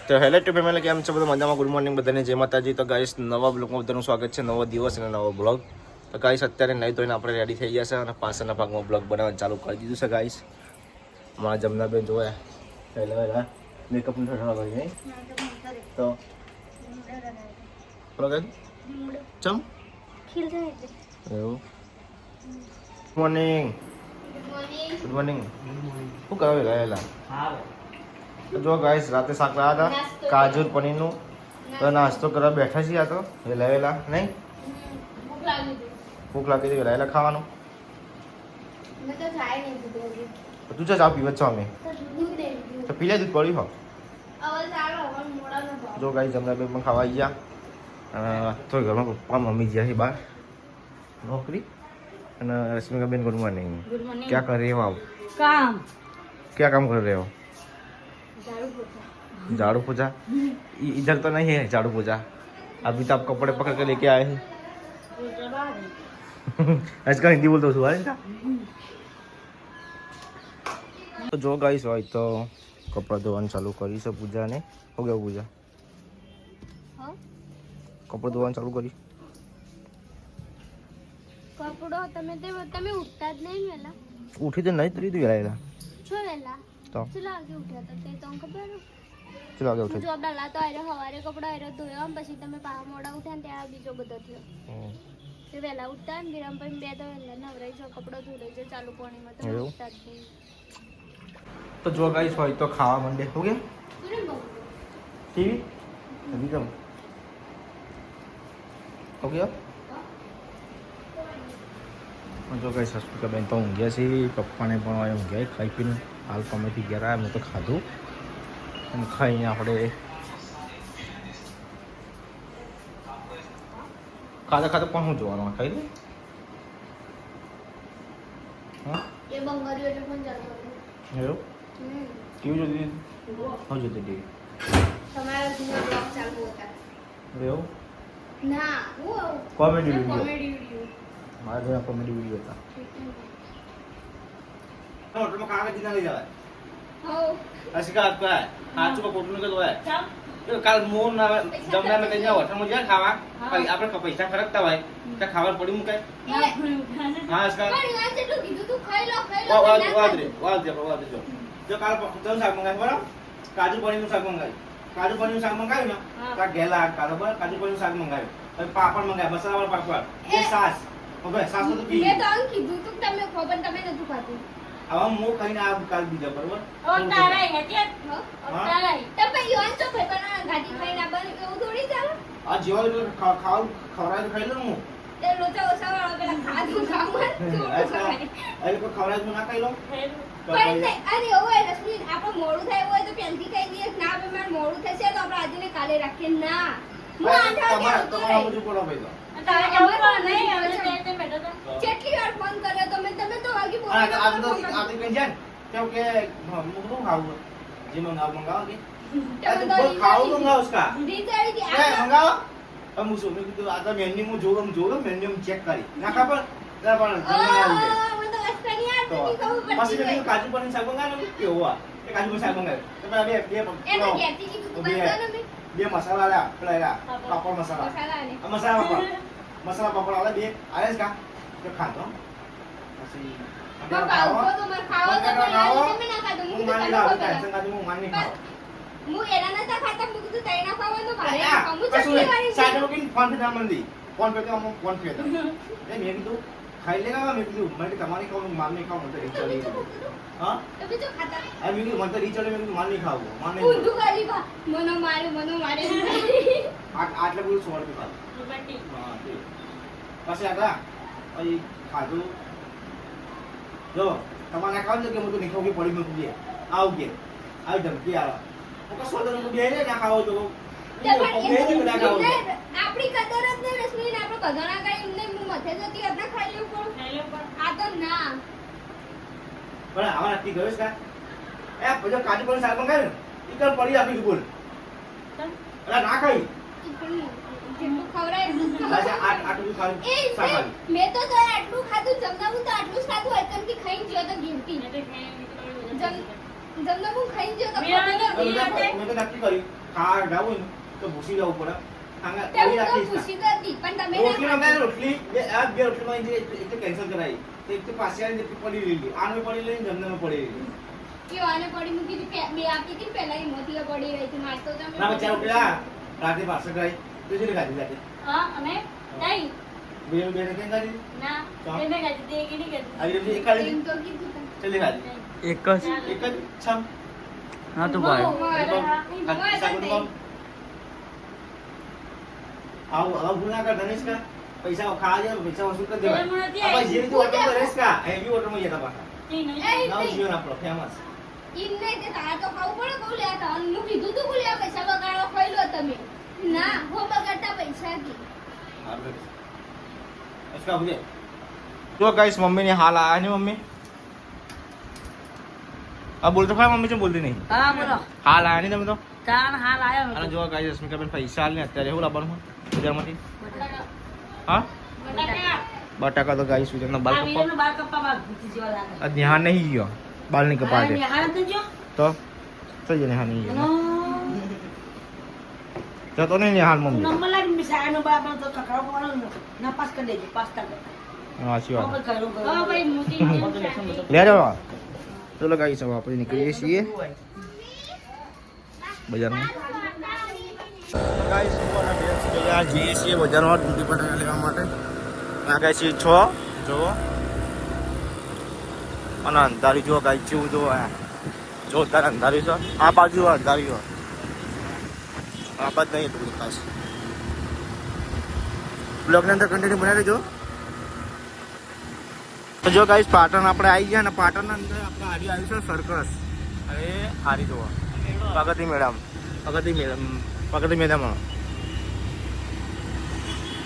તો hello two family, કેમ છો બધા મજામાં? ગુડ મોર્નિંગ બધાને, જય માતાજી. તો ગાઈસ નવા બ્લોગમાં બધાનું સ્વાગત છે. નવો દિવસ અને નવો બ્લોગ. તો ગાઈસ અત્યારે નહીં ધોઈને આપણે રેડી થઈ ગયા છે અને પાછળના ભાગમાં બ્લોગ બનાવવાનું ચાલુ કરી દીધું છે. ગાઈસ અમારા જમનાબેન જોયા પહેલા મેકઅપ નથી થવા ગઈ નહીં તો ચમ એવું. Good morning. Good morning. શું કરાવે લાયેલા? જો ગાઈસ રાતે શાક લાવ્યા હતા કાજુ પનીરનું, તો નાસ્તો કરવા બેઠા છીએ. આ તો લાવેલા નહીં, ભૂખ લાગી હતી, લાવેલા ખાવાનું. તું ચા પીવે છો? અમે તો પી લે, દૂધ પડ્યું હો. જો ગાઈસ જમનાબેન પણ ખાવા ગયા અને તો ઘરમાં પપ્પા મમ્મી ગયા છે બહાર નોકરી. અને રશ્મિકાબેન ગુડ મોર્નિંગ. क्या कर रहे हो आप? काम. क्या काम कर रहे हो? झाड़ू पोछा. इधर तो नहीं है झाड़ू पोछा. अभी तो आप कपड़े पकड़ के लेके आए हैं. આજકાલ હિન્દી બોલતો છું ભાઈ. તો જો ગાઈસ હોય તો કપડા ધોવાનું ચાલુ કરી છે પૂજાને. હો ગયો પૂજા? કપડા ધોવાનું ચાલુ કરી. કપડો તમે ઉઠતા જ નહીં વેલા? ઉઠી તો નહીં તરી તું વેલા છો વેલા તો ચલો આગે ઉઠ્યા તો તે તો ખબર ચલો આગળ ઉઠી. જો ડાલા તો આરે હવારે કપડા આરે ધોયા પછી તમે પા મોડા ઉઠ્યા ને ત્યાં બીજો બધો થયો. તે વેલા ઉઠતા ને વિરામ પછી બે તો વેલા નવરાઈ જો કપડો ધોઈ લેજો ચાલુ પાણીમાં તો ઉઠતા જ નહીં. તો જો ગાઈસ હોય તો ખાવા માંડે. હો ગયા સુરે બહુ ટીવી અભી કમ હો ગયા. જો ગાઈસ રશ્મિકાબેન તો ઊંઘ્યા છે, પપ્પાને પણ ઊંઘ્યા ખાઈ પીને હાલ કમેથી ગયા. મેં તો ખાધું અને ખાઈને આપણે ખાતા ખાતા પણ હું જોવાનું ખાઈ લે. હા એ બંગાળીઓ એટલે પણ જાતો એવું ટીવી જોતી હા જોતી ટીવી તમારા જૂના બ્લોગ ચાલુ હતા એવું ના હું કોમેડી વિડીયો વિડીયો મારા ઘણા કોમેડી વિડીયો હતા. હોટલમાં કાગળ દીધા લઈ જવાય. હો અસિકા આપકા હાચું કો કોટનું કે દોય કાલ મોન જમના મે કઈ હોટલમાં જ્યાં ખાવા આપણે પૈસા ખર્ચતા હોય તો ખાવા પડી મુકાય. હા અસિકા પણ આ જેટલું કીધું તું ખાઈ લો વાદ દે જો કાલ તો શાક મંગાવ્યું બરાબર, કાજુ પનીરનું શાક મંગાવ્યું. કાજુ પનીરનું શાક મંગાવ્યું ને તા ગેલા બરાબર, કાજુ પનીરનું શાક મંગાવ્યું, પછી પાપડ મંગાવ્યા, મસાલાવાળા પાપડ, એ સાસ. ઓકે સાસ તો પી મેં તો આમ કીધું તું તમે ખબર તમે નતું ખાતું. હવે હું કહીને આ કાલ બીજા બરોબર તો પછી યોન તો ભાઈ બનાના ગાડી ખાઈને આ બન એવું થોડી ચાલે. આ જેવા ખાવ ખવરાય તો ખાઈ લઉં હું. તે લોચા ઓસા વાળા પેલા ખાધું ખાવું એ લોકો ખવરાય તો ના ખાઈ લઉં. પણ અરે ઓય રશ્મિ આપણે મોડું થાય હોય તો પહેલથી કહી દઈએ ના બે માર મોડું થશે તો આપણે આજે ને કાલે રાખીએ ના. હું તમારા બધું બોલો ભાઈ તો. કેટલી વાર ફોન કર્યો તમે તો વાગી બોલો. આ તો કઈ જાય કેમ કે હું ખાવું જે મંગાવો કે ખાવું મંગાવો उसका રીચાડી દી એ મંગાવો. હું શું મેં કીધું આ તો મેન્યુ હું જોઉં મેન્યુ ચેક કરી ના ખબર પણ મને તો અસ્કની યાર તો નથી ખબર પછી પડતી. મેં કાજુ પનીર શાક મંગાવ્યું કેવું આ એ કાજુ પનીર શાક મંગાવ્યું તો બે એને ઘેરથી કીધું તું બંધ ને બે મસાલા લા પેલા પાપડ મસાલા મસાલા ને આ મસાલા પાપડ આલે બે આલે જ કા તો ખાતો પછી ખાવો તો માર ખાવો તો તમે ના ખાધું હું હું માની લાવ ટેન્શન કાઢી હું માની ખાવ હું એના નતા ખાતા હું કીધું તઈ ના ખાવા તો મારે આ હું શું ચટણી વાળી સાઈડ માં ફોન પે મંદી ફોન પે તો ફોન પે તો એ મેં કીધું ખાઈ લેવા. મેં કીધું મને તમારી ખાવ મારની ખાવ મને રીચડી હા તો બીજું ખાતા આ મેં કીધું મને તો રીચડી મેં કીધું મારની ખાવું માને ઊંધું ગાલી બા મનો મારે આટલે બધું 100 રૂપિયા હા તે પછી આગળ પછી ખાધું જો તમારે ખાવ કે હું તો નહીં ખાવ કે પડી મૂકી દે આવ કે આવી ધમકી આવે હું કશો તો હું બે ના ખાવ તો આપણી કદર જ નહીં રશ્મિ ને આપણે કદરના કાઈ એમને મથે જતી આપણે ખાઈ લેવું પડે. આ તો ના પણ આવા નક્કી ગયો છે એ પછી કાજુ પનીર શાક મંગાવ્યું ને ઈ કર પડી આપી બોલ અલા ના ખાઈ જેટલું ખવરાય એટલું જ અચ્છા ખાવું. આટલું ખાલી એ શાક ખાલી મેં તો આટલું ખાધું જમનાવું તો આટલું જ ખાધું અતનથી ખાઈને ગયો તો ગીરતી જમનાવું ખાઈને ગયો તો મેં તો નક્કી કર્યું ખાવા જાવું ને તો ભૂસી જવું પડે ખાંગા તે હું તો ખુશી તો હતી પણ તમે રોટલી મંગાવી રોટલી બે રોટલી માંગી એક તો કેન્સલ કરાવી એક તો પાછી આવીને પડી લીધી આનો પડી લઈને જમનામાં પડી લીધી કે આને પડી મૂકી હતી બે આપી હતી પહેલા હિંમતીએ પડી રહી હતી માર તો તમે ના બચ્ચા રોટલા રાતે પાછળ કરાવી તો શું ખાધી રાતે હા અમે નહીં બે કેમ ખાધી ના એને ગાડી દે કે નહીં ગાડી આવી રીતે એક ખાધી એમ તો કીધું તું. ચલી ખાધી એક જ એક જ છમ હા તો ભાઈ આવું ભૂલ ના કર ધનેશ કા પૈસા ખાવા જાય પૈસા વસૂલ કરી દેવાય આપણે જે રીતે ઓર્ડર કરેશ કા હેવી ઓર્ડર માં જતા પાછા નવ જીવન આપણો ફેમસ ઇન્ને તે તાર તો ખાવું પડે કહું લે તા હું કીધું તું લે પૈસા બગાડવા ખાઈ લો તમે ના હો બગાડતા પૈસા કી इसका बुझे जो गाइस मम्मी ने हाल आया नहीं मम्मी अब बोलते भाई मम्मी जो बोलती नहीं હા બોલો हाल आया नहीं તમે તો તાન હાલ આયો અને જો ગાઈસ અસ્મિકા બેન પૈસા હાલ ને અત્યારે એવું લાવવાનું બજારમાંથી હા બટાકા તો ગાઈસ વિજયના બાલ આ કપા વીરનો બાર કપ્પા બાર ભૂતી જેવા લાગે આ ધ્યાન નહીં ગયો બાલ નહીં કપા દે હાલ તો જો તો થઈ જાય નહીં ગયો તો નહીં હાલ મમ્મી નંબર લાગ મિસાનો બાબા તો કકડો પડો ના પાસ કરી દેજો પાસ કર દે હા સી વાત કરો કરો હા ભાઈ મોટી ले जाओ चलो गाइस अब આપણે નીકળીએ છીએ બજારમાં ગાઈસ સુપરના બેન્સ ગયા જઈએ છીએ બજારમાં ડુંગળી બટાકા લેવા માટે ત્યાં ગાઈસ 6 જો અને અંધારી જો ગાઈસ જેવું જો જો તાર અંધારી છે આ બાજુ અંધારી છે આ બાદ નહીં એટલું ખાસ બ્લોગની અંદર કન્ટિન્યુ બનાવી દેજો તો જો ગાઈસ પાટણ આપણે આવી ગયા ને પાટણના અંદર આપણે આડી આવ્યું છે સર્કસ અરે હારી જોવા પ્રગતિ મેડમ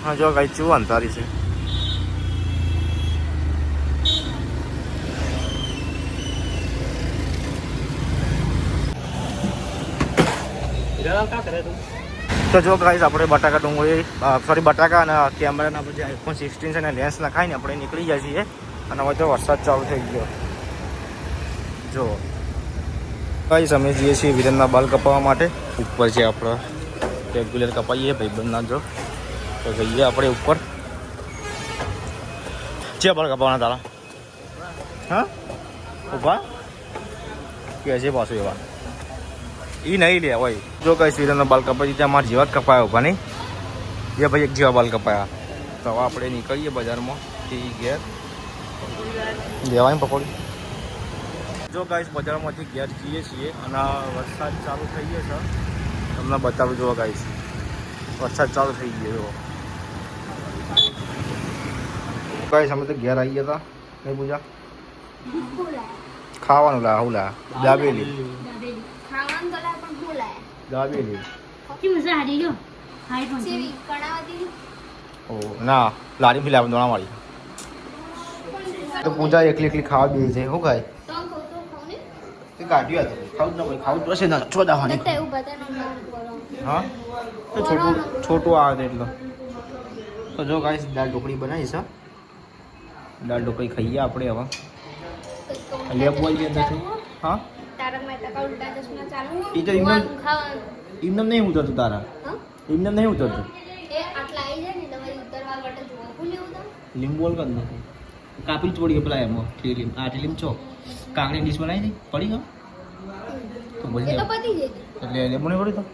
હા જો ગાઈસ શું અંધારી છે તો જો ગાઈસ આપણે બટાકા ડુંગળી સોરી બટાકા અને કેમેરાના આપણે જે iPhone 16 છે ને લેન્સ નખાઈને આપણે નીકળી જાય છીએ અને હવે તો વરસાદ ચાલુ થઈ ગયો જો ગાઈસ અમે જઈએ છીએ વિરનના બાલ કપાવવા માટે ઉપર છે આપણે રેગ્યુલર કપાઈએ ભાઈબંધના જો તો જઈએ આપણે ઉપર છે બાલ કપાવવાના તારા હા ઉભા કે છે પાછું એવા એ નહીં લે હોય જો કઈ વિરનના બાલ કપાઈ દીધા અમારા જેવા જ કપાયા ઉભા નહીં એ ભાઈ એક જેવા બાલ કપાયા તો હવે આપણે નીકળીએ બજારમાં ઘેર લેવાય પકોડી જો ગાઈસ બજારમાંથી ઘેર જઈએ છીએ અને વરસાદ ચાલુ થઈ ગયો છે તમને બતાવું જો ગાઈસ વરસાદ ચાલુ થઈ ગયો ગાઈસ અમે તો ઘેર આવી ગયા હતા નહીં પૂજા ખાવાનું લા હું લા દાબેલી ખાવાનું કલા પણ બોલાય દાબેલી કે મજા હારી ગયો હાઈ પણ સેવી કણાવતી ઓ ના લારી ફિલા દોણા વાળી તો પૂજા એકલી એકલી ખાવા બેસી છે શું ખાય તો કહું તો ખાવ ને તે કાઢ્યું હતું ખાવું જ ન ખાવું જ પડશે ના છોડાવાની તે એવું બતાનો હા તો છોટું આવે છે એટલો તો જો ગાઈસ દાળ ઢોકળી બનાવી છે દાળ ઢોકળી ખાઈએ આપણે હવે લેબ બોલ કે નથી હા તારક મહેતા કા ઉલ્ટા ચશ્મા ચાલુ ઈ તો એમનેમ- ખાવાનું એમને નહીં ઉતરતું તારા હા એમને નહીં ઉતરતું એ આટલા આવી જાય ને તમારી ઉતરવા માટે જોવો હું લેવું તો લીંબુ બોલ કર નાખું કાપી છોડી પેલા એમાં લીમ લીમ છો કાંકરી ડીશ બનાવી દઈ પડી ગયો તો એ પછી તો પતી જાય એટલે લેબુ નહીં પડી તો